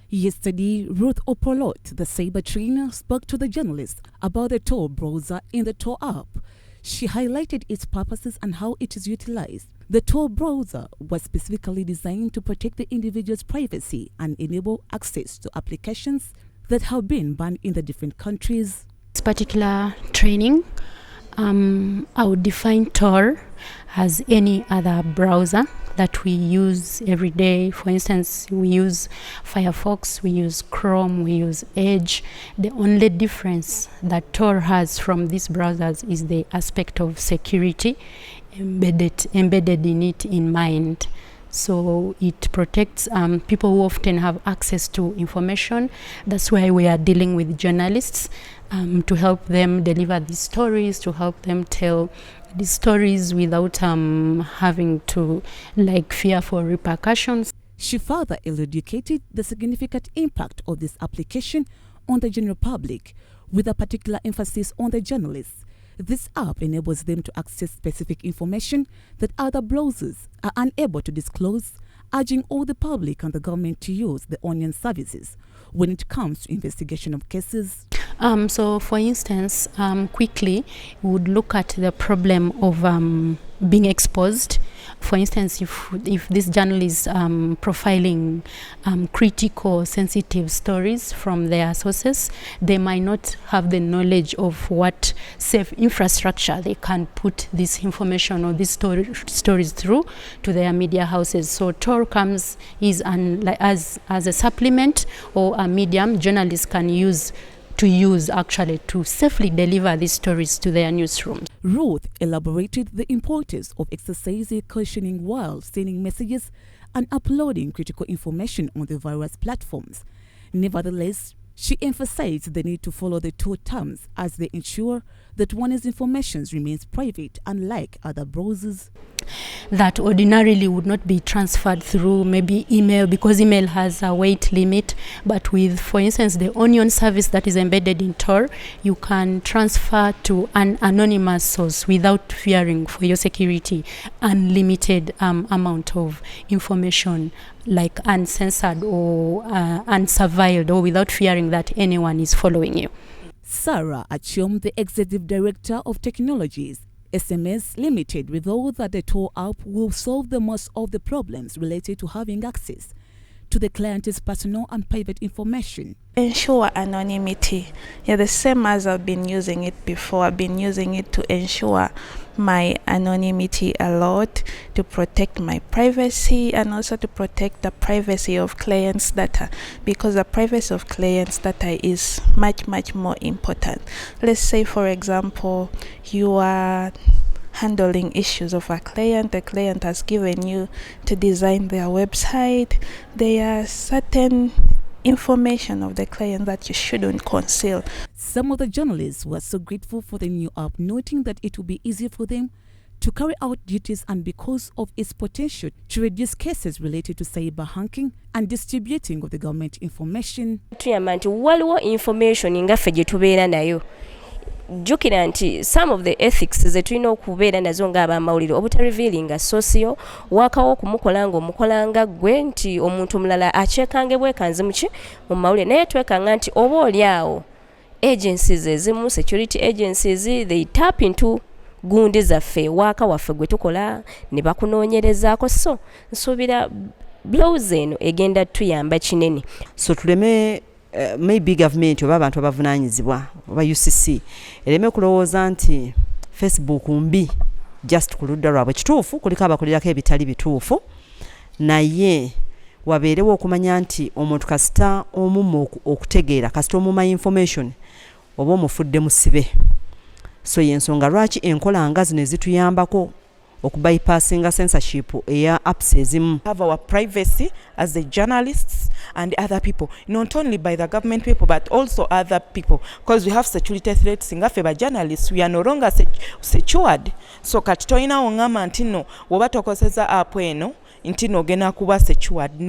Yesterday, Ruth Opolot, the cyber trainer, spoke to the journalists about the Tor browser in the Tor app. She highlighted its purposes and how it is utilized. The Tor browser was specifically designed to protect the individual's privacy and enable access to applications that have been banned in the different countries. This particular training, I would define Tor as any other browser that we use every day. For instance, we use Firefox, we use Chrome, we use Edge. The only difference that Tor has from these browsers is the aspect of security embedded in it in mind. So it protects people who often have access to information. That's why we are dealing with journalists to help them deliver these stories, to help them tell these stories without having to fear for repercussions. She further elucidated the significant impact of this application on the general public, with a particular emphasis on the journalists. This app enables them to access specific information that other browsers are unable to disclose, urging all the public and the government to use the Onion services when it comes to investigation of cases. So, for instance, quickly, we would look at the problem of being exposed. For instance, if this journal is profiling critical, sensitive stories from their sources, they might not have the knowledge of what safe infrastructure they can put this information or these stories through to their media houses. So Tor comes as a supplement or a medium journalists can use to safely deliver these stories to their newsrooms. Ruth elaborated the importance of exercising cautioning while sending messages and uploading critical information on the various platforms. Nevertheless, she emphasized the need to follow the Tor terms as they ensure that one's information remains private, unlike other browsers that ordinarily would not be transferred through maybe email, because email has a weight limit. But with, for instance, the Onion service that is embedded in Tor, you can transfer to an anonymous source without fearing for your security unlimited amount of information, like uncensored or unsurveilled, or without fearing that anyone is following you. Sarah Achom, the Executive Director of Technologies, SMS Limited, revealed that the Tor app will solve the most of the problems related to having access to the client's personal and private information. Ensure anonymity. Yeah, the same as I've been using it before. I've been using it to ensure my anonymity a lot, to protect my privacy and also to protect the privacy of clients' data, because the privacy of clients' data is much more important. Let's say, for example, you are handling issues of a client. The client has given you to design their website. There are certain information of the client that you shouldn't conceal. Some of the journalists were so grateful for the new app, noting that it will be easier for them to carry out duties and because of its potential to reduce cases related to cyber hacking and distributing of the government information. Waliwo information ingaffe gye tubeera nayo. Jukira nti some of the ethics ze tulina okubeera nazo ng'abamawulire obutarevealinga socio wakawo okumukolanga omukolanga gwe nti omuntu omulala akyekanga bwekanzi muki mu mawulire, naye twekanga nti oba oli awo agencies ezimu, security agencies, they tap into gundi zaffe waka waffe gwe tukola ne bakunoonyerezaako. So nsuubira browser eno egenda tuyamba kinene. So tuleme maybe government oba abantu abavunaanyizibwa oba UCC ereme kulowooza nti Facebook mbi just ku ludda lwabwe. Kituufu kuliko abakolerako ebitali bituufu, naye wabeerewo okumanya nti omuntu kasita omumma okutegeera, kasita omumma information oba omufudde musibe. So yensonga lwaki enkola nga zino ezituyambako okubypassinga censorship eya apps ezimu. Have our privacy as the journalists and other people, not only by the government people but also other people, because we have security threats. Ngaffe ba journalists, we are no longer secured. So kati toyina ongama ntino woba tokoseza app eno ntino gena kuba secured.